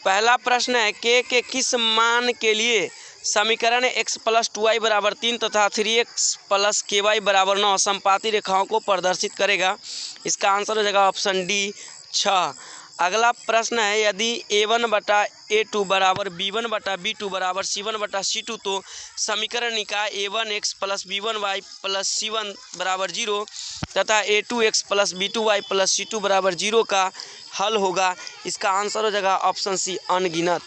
पहला प्रश्न है के किस मान के लिए समीकरण x + 2y = 3 तथा 3x + ky = 9 समपाती रेखाओं को प्रदर्शित करेगा। इसका आंसर हो जाएगा ऑप्शन डी 6। अगला प्रश्न है यदि a1/a2 = b1/b2 = c1/c2 तो समीकरण निकाय a1x + b1y + c1 = 0 तथा a2x + b2y + c2 = 0 का हल होगा। इसका आंसर हो जाएगा ऑप्शन सी अनगिनत।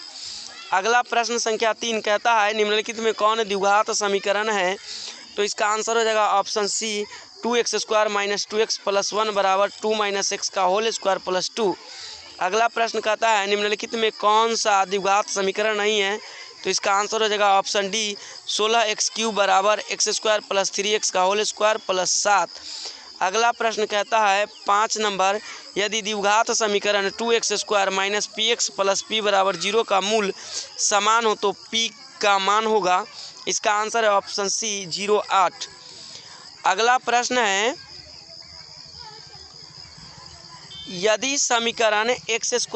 अगला प्रश्न संख्या 3 कहता है निम्नलिखित में कौन द्विघात समीकरण है, तो इसका आंसर हो जाएगा option C 2x² - 2x + 1 = 2 - x का होल स्क्वायर + 2। अगला प्रश्न कहता है निम्नलिखित में कौन सा द्विघात समीकरण नहीं है, तो इसका आंसर हो जाएगा option D 16x³ = x² + 3x का होल स्क्वायर + 7। अगला प्रश्न कहता है 5 नंबर यदि द्विघात समीकरण 2x² - px + p = 0 का मूल समान हो तो p का मान होगा। इसका आंसर है ऑप्शन सी 0,8। अगला प्रश्न है यदि समीकरण x²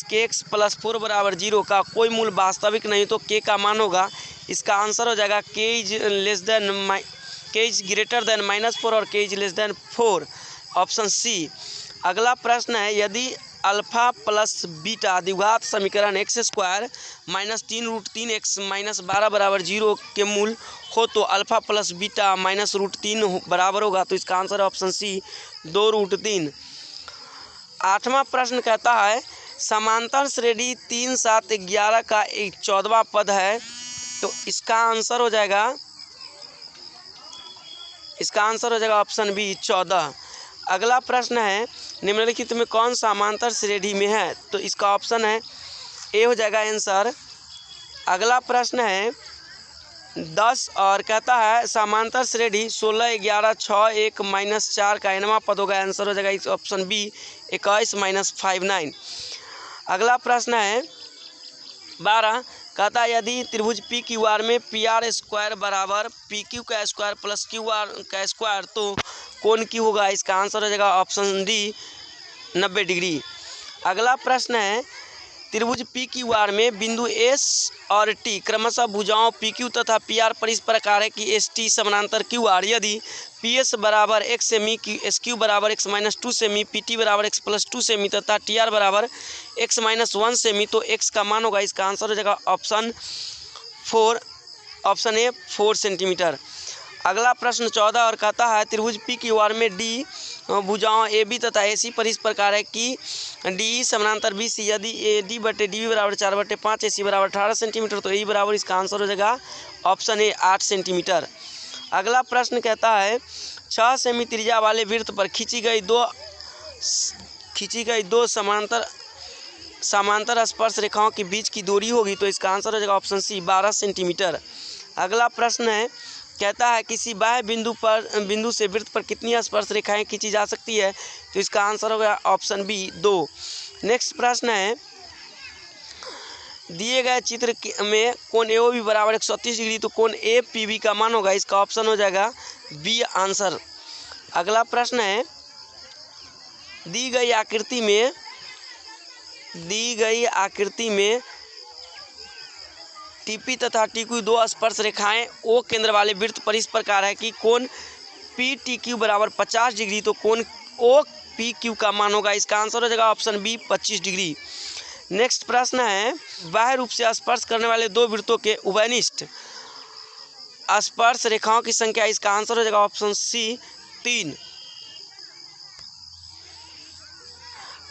- kx + 4 = 0 का कोई मूल वास्तविक नहीं तो k का मान होगा। इसका आंसर हो जाएगा k इज ग्रेटर देन -4 और k is less than 4 option C. अगला प्रश्न है यदि अल्फा प्लस बीटा द्विघात समीकरण x² - 3√3x - 12 = 0 के मूल हो तो अल्फा प्लस बीटा -√3 बराबर होगा। तो इसका आंसर है ऑप्शन सी 2√3। 8वां प्रश्न कहता है समांतर श्रेणी 3, 7, 11 का एक 14वां पद है, तो इसका आंसर हो जाएगा ऑप्शन बी 14। अगला प्रश्न है निम्नलिखित में कौन समांतर श्रेणी में है, तो इसका ऑप्शन है ए हो जाएगा आंसर। अगला प्रश्न है 10 और कहता है समांतर श्रेणी 16, 11, 6, 1 - 4 का nवां पद होगा। आंसर हो जाएगा इस ऑप्शन बी 21 - 5, 9। अगला प्रश्न है 12 कहता है यदि त्रिभुज पी क्यू आर में PR² = PQ² + QR² तो कोण क्यू होगा। इसका आंसर हो जाएगा ऑप्शन डी 90 डिग्री। अगला प्रश्न है त्रिभुज पी क्यू आर में बिंदु एस और टी क्रमशः भुजाओं PQ तथा PR पर इस प्रकार है कि ST समानांतर QR यदि PS = x semi, SQ = x - 2 semi, PT = x + 2 semi तथा TR = x - 1 सेमी तो x का मान होगा। इसका आंसर हो जाएगा ऑप्शन ए 4 सेंटीमीटर। अगला प्रश्न 14 और कहता है त्रिभुज पी क्यू आर में डी भुजाओं AB तथा AC पर इस प्रकार है कि DE समानांतर BC यदि AD/DB = 4/5, AC = 18 सेंटीमीटर तो E बराबर इसका आंसर हो जाएगा ऑप्शन ए 8 सेंटीमीटर। अगला प्रश्न कहता है 6 सेमी त्रिज्या वाले वृत्त पर खींची गई दो समांतर स्पर्श रेखाओं के बीच की दूरी होगी, तो इसका आंसर हो जाएगा ऑप्शन सी 12 सेंटीमीटर। अगला प्रश्न है कहता है किसी बाह्य बिंदु से वृत्त पर कितनी स्पर्श रेखाएं खींची जा सकती है, तो इसका आंसर होगा ऑप्शन बी 2। नेक्स्ट प्रश्न है दिए गए चित्र में कोण AOB = 130 डिग्री तो कोण APB का मान होगा। इसका ऑप्शन हो जाएगा बी आंसर। अगला प्रश्न है दी गई आकृति में TP तथा TQ दो स्पर्श रेखाएं O केंद्र वाले वृत्त पर इस प्रकार है कि कोण PTQ = 50 डिग्री तो कोण OPQ का मान होगा। इसका आंसर हो जाएगा ऑप्शन बी 25 डिग्री। नेक्स्ट प्रश्न है बाह्य रूप से स्पर्श करने वाले दो वृत्तों के उभयनिष्ठ स्पर्श रेखाओं की संख्या। इसका आंसर हो जाएगा ऑप्शन सी 3।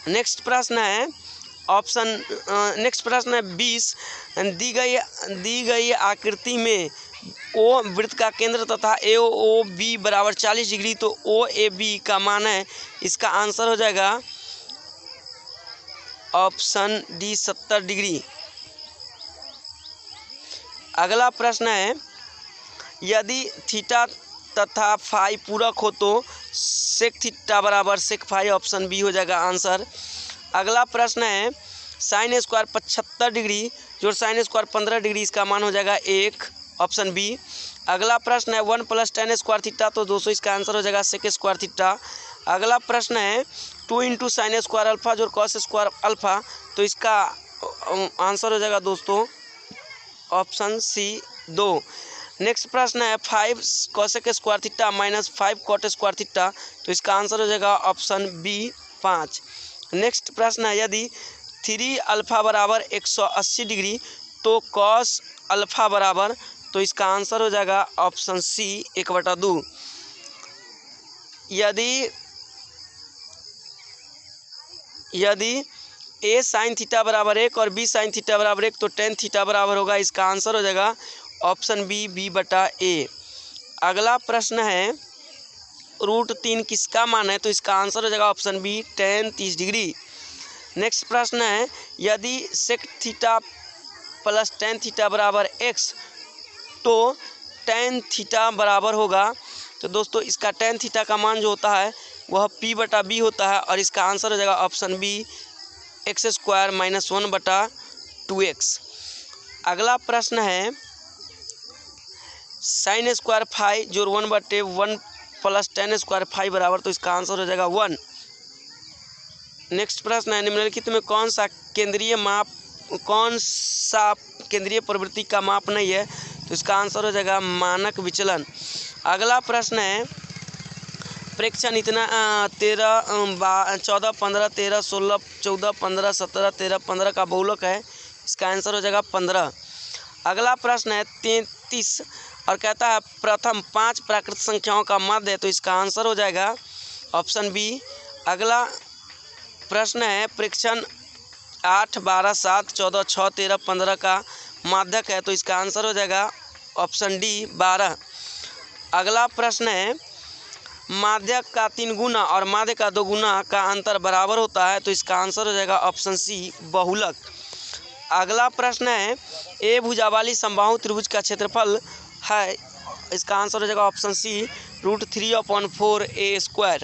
नेक्स्ट प्रश्न है 20 दी गई आकृति में O वृत्त का केंद्र तथा AOB = 40 डिग्री तो OAB का मान है। इसका आंसर हो जाएगा ऑप्शन डी 70 डिग्री। अगला प्रश्न है यदि थीटा तथा फाई पूरक हो तो sec theta = sec phi option B हो जाएगा आंसर। अगला प्रश्न है sin² 75 डिग्री जोड़ sin² 15 डिग्री इसका मान हो जाएगा 1 ऑप्शन बी। अगला प्रश्न है 1 + tan² थीटा तो 200 इसका आंसर हो जाएगा sec² थीटा। अगला प्रश्न है 2 × sin² अल्फा जोड़ cos² अल्फा तो इसका आंसर हो जाएगा दोस्तों ऑप्शन सी 2। नेक्स्ट प्रश्न है 5 cosec square theta minus 5 cot square theta, तो इसका आंसर हो जाएगा ऑप्शन बी 5। नेक्स्ट प्रश्न है यदि 3 अल्फा बराबर 180 डिग्री तो कॉस अल्फा बराबर, तो इसका आंसर हो जाएगा ऑप्शन सी 1/2। यदि ए साइन थीटा बराबर 1 और बी साइन थीटा बराबर 1 तो टेन थीटा बराबर होगा, इसका आंसर हो जाएगा ऑप्शन बी b/a। अगला प्रश्न है √3 किसका मान है, तो इसका आंसर हो जाएगा option B tan 30 degree. Next प्रश्न है यदि sec theta plus tan theta बराबर x तो tan थीटा बराबर होगा, तो दोस्तों इसका tan थीटा का मान जो होता है वह p/b होता है और इसका आंसर हो जाएगा ऑप्शन बी x² - 1/2x। अगला प्रश्न है sin स्क्वायर फाई जो 1/1 प्लस tan स्क्वायर फाई बराबर, तो इसका आंसर हो जाएगा 1। नेक्स्ट प्रश्न है निम्नलिखित में कौन सा केंद्रीय प्रवृत्ति का माप नहीं है, तो इसका आंसर हो जाएगा मानक विचलन। अगला प्रश्न है प्रेक्षण इतना 13 14 15 13 16 14 15 17 13 15 का बहुलक है, इसका आंसर हो जाएगा 15। अगला प्रश्न है 33 और कहता है प्रथम 5 प्राकृतिक संख्याओं का मध्य है, तो इसका आंसर हो जाएगा ऑप्शन बी। अगला प्रश्न है प्रेक्षण 8 12 7 14 6 13 15 का माध्यक है, तो इसका आंसर हो जाएगा ऑप्शन डी 12। अगला प्रश्न है माध्यक का 3 गुना और माध्य का 2 गुना का अंतर बराबर होता है, तो इसका आंसर हो जाएगा ऑप्शन सी बहुलक। अगला प्रश्न है ए भुजा वाली समबाहु त्रिभुज का क्षेत्रफल है, इसका आंसर हो जाएगा ऑप्शन सी √3/4a²।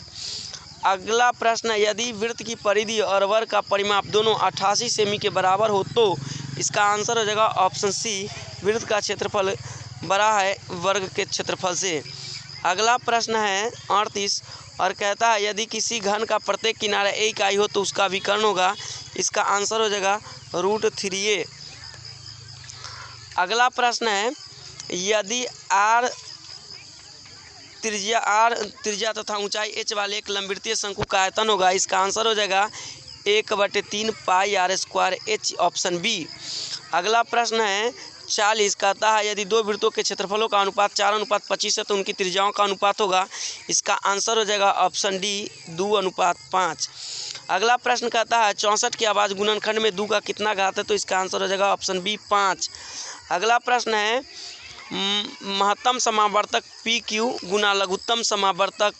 अगला प्रश्न है यदि वृत्त की परिधि और वर्ग का परिमाप दोनों 88 सेमी के बराबर हो तो इसका आंसर हो जाएगा ऑप्शन सी वृत्त का क्षेत्रफल बड़ा है वर्ग के क्षेत्रफल से। अगला प्रश्न है 38 और कहता है यदि किसी घन का प्रत्येक किनारा a इकाई हो तो उसका विकर्ण होगा, इसका आंसर हो जाएगा √3a। अगला प्रश्न है यदि r त्रिज्या तथा ऊंचाई h वाले एक लंबवृत्तीय शंकु का आयतन होगा, इसका आंसर हो जाएगा 1/3 πr² h ऑप्शन बी। अगला प्रश्न है 40 कहता है यदि दो वृत्तों के क्षेत्रफलों का अनुपात 4:25 है तो उनकी त्रिज्याओं का अनुपात होगा, इसका आंसर हो जाएगा ऑप्शन डी 2:5। अगला प्रश्न कहता है 64 के अभाज्य गुणनखंड में 2 का कितना घात है, तो इसका आंसर हो जाएगा ऑप्शन बी 5। अगला प्रश्न है महत्तम समावर्तक PQ गुना लघुत्तम समावर्तक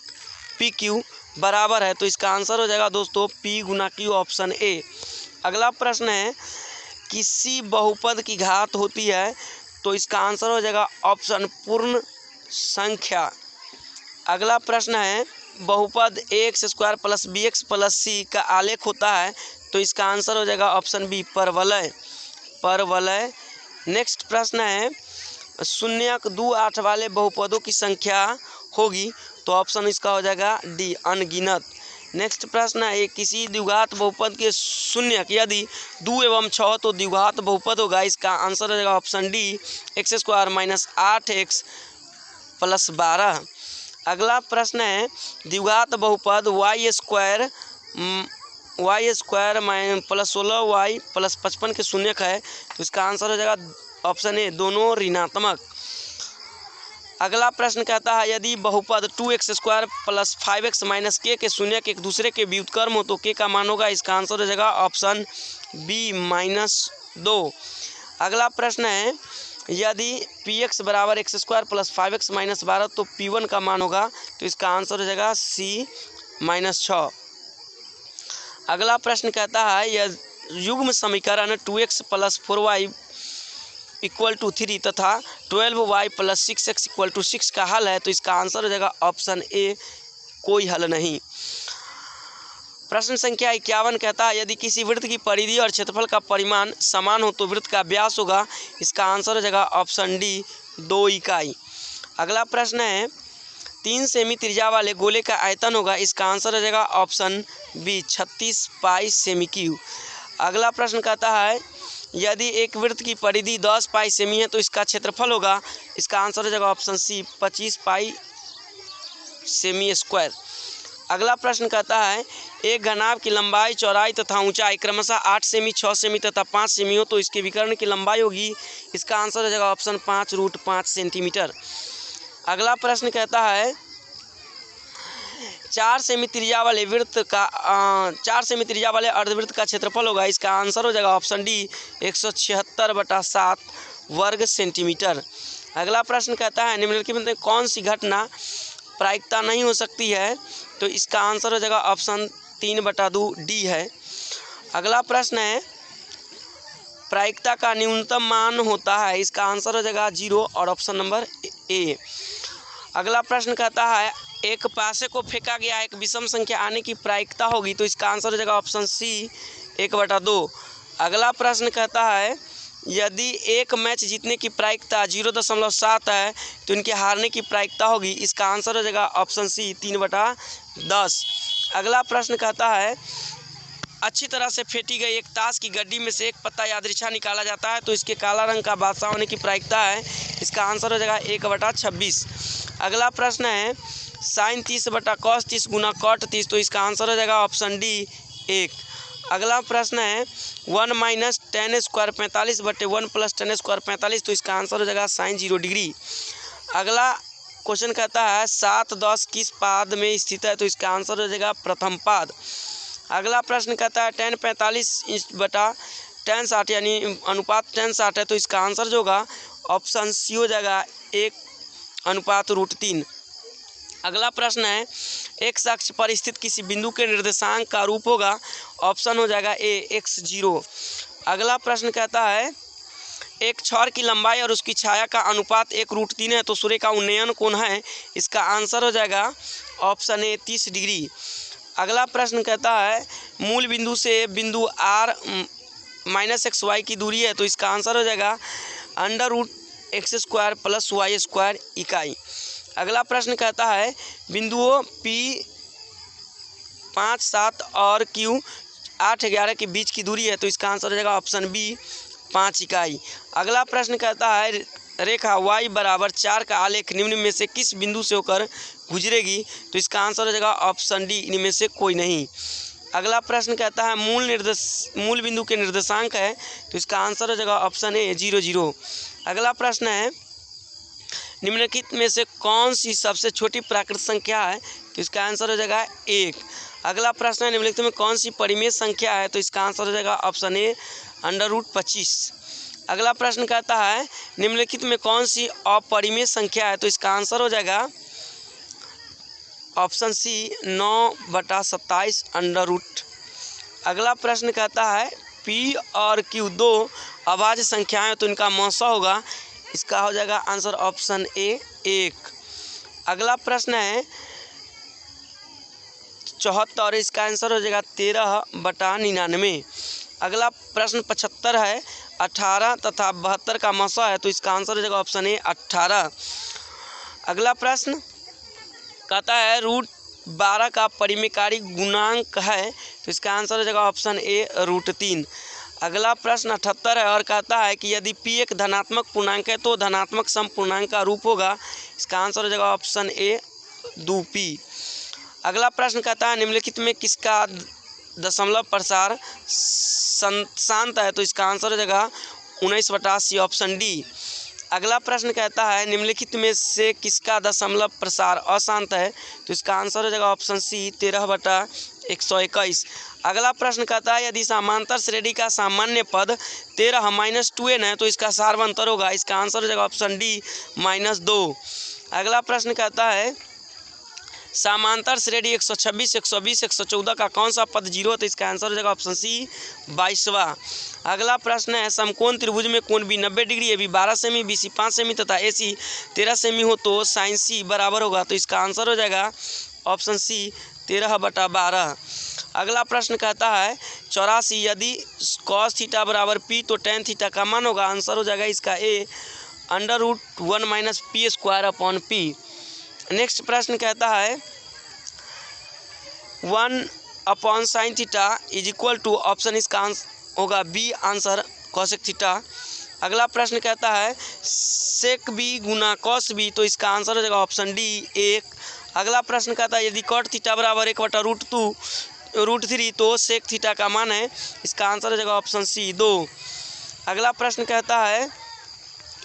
PQ बराबर है, तो इसका आंसर हो जाएगा दोस्तों P × Q ऑप्शन ए। अगला प्रश्न है किसी बहुपद की घात होती है, तो इसका आंसर हो जाएगा ऑप्शन पूर्ण संख्या। अगला प्रश्न है बहुपद ax² + bx + c का आलेख होता है, तो इसका आंसर हो जाएगा ऑप्शन बी परवलय। नेक्स्ट प्रश्न है शून्यक 2 8 वाले बहुपदों की संख्या होगी, तो ऑप्शन इसका हो जाएगा डी अनगिनत। नेक्स्ट प्रश्न है किसी द्विघात बहुपद के शून्यक यदि 2 एवं 6 तो द्विघात बहुपद होगा, इसका आंसर हो जाएगा ऑप्शन डी x² - 8x + 12। अगला प्रश्न है द्विघात बहुपद y² + 16y + 55 के शून्यक है, तो इसका आंसर हो जाएगा ऑप्शन ए दोनों ऋणात्मक। अगला प्रश्न कहता है यदि बहुपद 2x² + 5x - k के शून्यक एक दूसरे के व्युत्क्रम हो तो k का मान होगा, इसका आंसर हो जाएगा ऑप्शन बी -2। अगला प्रश्न है यदि px = x² + 5x - 12 तो p1 का मान होगा, तो इसका आंसर हो जाएगा c -6। अगला प्रश्न कहता है यह युग्म समीकरण 2x + 4y = 3 तथा 12y + 6x = 6 का हल है, तो इसका आंसर हो जाएगा ऑप्शन ए कोई हल नहीं। प्रश्न संख्या 51 कहता है यदि किसी वृत्त की परिधि और क्षेत्रफल का परिमाण समान हो तो वृत्त का व्यास होगा, इसका आंसर हो जाएगा ऑप्शन डी 2 इकाई। अगला प्रश्न है 3 सेमी त्रिज्या वाले गोले का आयतन होगा, इसका आंसर हो जाएगा ऑप्शन बी 36 पाई सेमी क्यूब। अगला प्रश्न कहता है यदि एक वृत्त की परिधि 10 पाई सेमी है तो इसका क्षेत्रफल होगा। इसका आंसर हो जाएगा ऑप्शन सी 25 पाई सेमी स्क्वायर। अगला प्रश्न कहता है एक घनाभ की लंबाई, चौड़ाई तथा ऊंचाई क्रमशः 8 सेमी, 6 सेमी तथा 5 सेमी हो तो इसके विकर्ण की लंबाई होगी। इसका आंसर हो जाएगा ऑप्शन 5√5 सेंटीमीटर। अगला प्रश्न कहता है 4 सेमी त्रिज्या वाले अर्धवृत्त का क्षेत्रफल होगा। इसका आंसर हो जाएगा ऑप्शन डी 176/7 वर्ग सेंटीमीटर। अगला प्रश्न कहता है निम्नलिखित में कौन सी घटना प्रायिकता नहीं हो सकती है, तो इसका आंसर हो जाएगा ऑप्शन 3/2 डी है। अगला प्रश्न है प्रायिकता का न्यूनतम मान होता है। इसका आंसर हो जाएगा 0 और ऑप्शन नंबर ए। अगला प्रश्न कहता है एक पासे को फेंका गया एक विषम संख्या आने की प्रायिकता होगी, तो इसका आंसर हो जाएगा ऑप्शन सी 1/2। अगला प्रश्न कहता है यदि एक मैच जीतने की प्रायिकता 0.7 है तो इनके हारने की प्रायिकता होगी। इसका आंसर हो जाएगा ऑप्शन सी 3/10। अगला प्रश्न कहता है अच्छी तरह से फेंटी गई एक ताश की गड्डी में से एक पत्ता यादृच्छा निकाला जाता है तो इसके काला रंग का बादशाह होने की प्रायिकता है। इसका आंसर हो जाएगा 1/26। अगला प्रश्न है साइन 30/cos 30 गुना कॉट 30, तो इसका आंसर हो जाएगा ऑप्शन डी 1। अगला प्रश्न है 1 - tan² 45/1 + tan² 45, तो इसका आंसर हो जाएगा साइन 0 डिग्री। अगला क्वेश्चन कहता है 7, 10 किस पाद में स्थित है, तो इसका आंसर हो जाएगा प्रथम पाद। अगला प्रश्न कहता है tan 45/tan 60 यानी अनुपात tan 60 है, तो इसका आंसर जो होगा ऑप्शन सी हो जाएगा 1/√3। अगला प्रश्न है एक्स अक्ष पर स्थित किसी बिंदु के निर्देशांक का रूप होगा। ऑप्शन हो जाएगा ए x0। अगला प्रश्न कहता है एक छड़ की लंबाई और उसकी छाया का अनुपात 1√3 है तो सूर्य का उन्नयन कोण है। इसका आंसर हो जाएगा ऑप्शन ए 30 डिग्री। अगला प्रश्न कहता है मूल बिंदु से बिंदु r -xy की दूरी है, तो इसका आंसर हो जाएगा √x² + y² इकाई। अगला प्रश्न कहता है बिंदुओं P 5, 7 और Q 8, 11 के बीच की दूरी है, तो इसका आंसर हो जाएगा ऑप्शन बी 5 इकाई। अगला प्रश्न कहता है रेखा y = 4 का आलेख निम्न में से किस बिंदु से होकर गुजरेगी, तो इसका आंसर हो जाएगा ऑप्शन डी इनमें से कोई नहीं। अगला प्रश्न कहता है मूल बिंदु के निर्देशांक है, तो इसका आंसर हो जाएगा ऑप्शन ए 0, 0। अगला प्रश्न है निम्नलिखित में से कौन सी सबसे छोटी प्राकृत संख्या है, तो इसका आंसर हो जाएगा 1। अगला प्रश्न है निम्नलिखित में कौन सी परिमेय संख्या है, तो इसका आंसर हो जाएगा ऑप्शन ए √25। अगला प्रश्न कहता है निम्नलिखित में कौन सी अपरिमेय संख्या है, तो इसका आंसर हो जाएगा ऑप्शन सी 9/27 अगला प्रश्न कहता है P और Q 2 अभाज्य संख्याएं तो इनका मौसा होगा। इसका हो जाएगा आंसर ऑप्शन ए 1। अगला प्रश्न है 74, इसका आंसर हो जाएगा 13/99। अगला प्रश्न 75 है 18 तथा 72 का मौसा है, तो इसका आंसर हो जाएगा ऑप्शन ए 18। अगला प्रश्न कहता है √12 का परिमेयकारी गुणांक है, तो इसका आंसर हो जाएगा ऑप्शन ए √3। अगला प्रश्न 78 है और कहता है कि यदि p एक धनात्मक पूर्णांक है तो धनात्मक सम पूर्णांक का रूप होगा। इसका आंसर हो जाएगा ऑप्शन ए 2p। अगला प्रश्न कहता है निम्नलिखित में किसका दशमलव प्रसार शांत है, तो इसका आंसर हो जाएगा 19/80 ऑप्शन डी। अगला प्रश्न कहता है निम्नलिखित में से किसका दशमलव प्रसार अशांत है, तो इसका आंसर हो जाएगा ऑप्शन सी 13/121। अगला प्रश्न कहता है यदि समांतर श्रेणी का सामान्य पद 13 - 2n है तो इसका सार्वंतर होगा। इसका आंसर हो जाएगा ऑप्शन डी -2। अगला प्रश्न कहता है समांतर श्रेणी 126, 120, 114 का कौन सा पद 0 है, तो इसका आंसर हो जाएगा ऑप्शन सी 22वां। अगला प्रश्न है समकोण त्रिभुज में कोण बी 90 डिग्री, AB 12 सेमी, BC 5 सेमी तथा AC 13 सेमी हो तो साइन C बराबर होगा, तो इसका आंसर हो जाएगा ऑप्शन सी 13/12। अगला प्रश्न कहता है 84 यदि cos θ = P तो tan θ का मान होगा। आंसर हो जाएगा इसका ए √1 - P²/P। नेक्स्ट प्रश्न कहता है 1/sin θ = ऑप्शन इसका होगा बी आंसर कॉसेक थीटा। अगला प्रश्न कहता है सेक बी गुना कॉस बी, तो इसका आंसर हो जाएगा ऑप्शन डी 1। अगला प्रश्न कहता है यदि कॉट थीटा बराबर 1/√2√3 तो सेक थीटा का मान है, इसका आंसर हो जाएगा ऑप्शन सी 2। अगला प्रश्न कहता है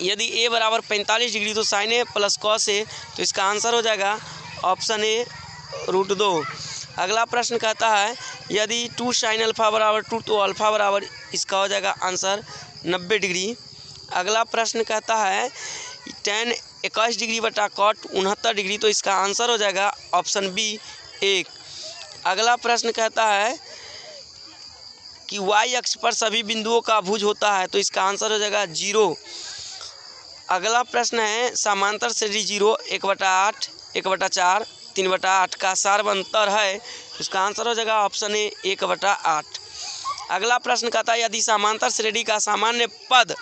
यदि ए बराबर 45 डिग्री तो sign A plus cos A, तो इसका आंसर हो जाएगा ऑप्शन ए √2। अगला प्रश्न कहता है यदि 2 साइन अल्फा बराबर 2 तो अल्फा बराबर, इसका हो जाएगा आंसर 90 डिग्री। अगला प्रश्न कहता है tan 21 डिग्री बटा कॉट 69 डिग्री, तो इसका आंसर हो जाएगा ऑप्शन बी 1। अगला प्रश्न कहता है कि y अक्ष पर सभी बिंदुओं का भुज होता है, तो इसका आंसर हो जाएगा 0। अगला प्रश्न है समांतर श्रेणी 0 1/8 1/4 3/8 का सार्वंतर है, इसका आंसर हो जाएगा ऑप्शन ए 1/8। अगला प्रश्न कहता है यदि समांतर श्रेणी का सामान्य पद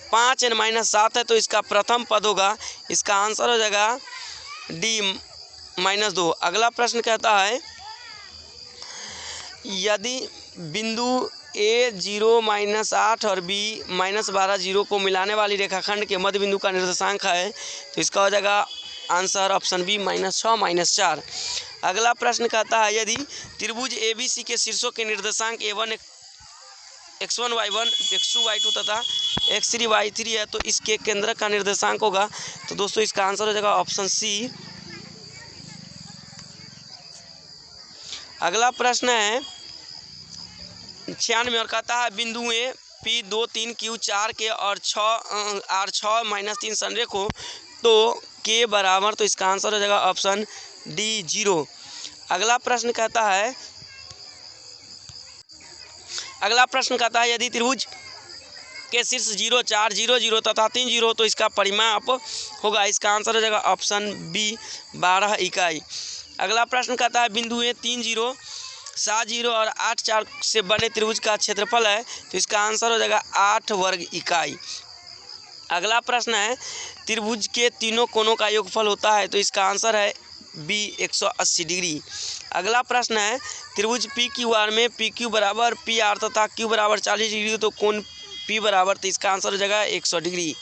5n-7 है तो इसका प्रथम पद होगा, इसका आंसर हो जाएगा डी -2। अगला प्रश्न कहता है यदि बिंदु ए 0 -8 और बी -12 0 को मिलाने वाली रेखाखंड के मध्य बिंदु का निर्देशांक है, तो इसका हो जाएगा आंसर ऑप्शन बी -6 -4। अगला प्रश्न कहता है यदि त्रिभुज ABC के शीर्षों के निर्देशांक A1 x1 y1 x2 y2 तथा x3 y3 है, तो इसके केंद्र का निर्देशांक होगा, तो दोस्तों इसका आंसर हो जाएगा ऑप्शन सी। अगला प्रश्न है 96 और कहता है बिंदुएं P2 3 Q4 के और 6 संरेख हो तो के बराबर, तो इसका आंसर हो जाएगा ऑप्शन डी 0। अगला प्रश्न कहता है यदि त्रिभुज के शीर्ष 0 4 0 0 तथा 3 0 तो इसका परिमाप होगा, इसका आंसर हो जाएगा ऑप्शन बी 12 इकाई। अगला प्रश्न कहता है बिंदुएं 3 0 7 0 और 8 4 से बने त्रिभुज का क्षेत्रफल है, तो इसका आंसर हो जाएगा 8 वर्ग इकाई। अगला प्रश्न है त्रिभुज के तीनों कोनों का योगफल होता है, तो इसका आंसर है बी 180 डिग्री। अगला प्रश्न है त्रिभुज PQR में PQ बराबर PR तथा Q बराबर 40 डिग्री तो कोण P बराबर, तो इसका आंसर हो जाएगा 100 डिग्री।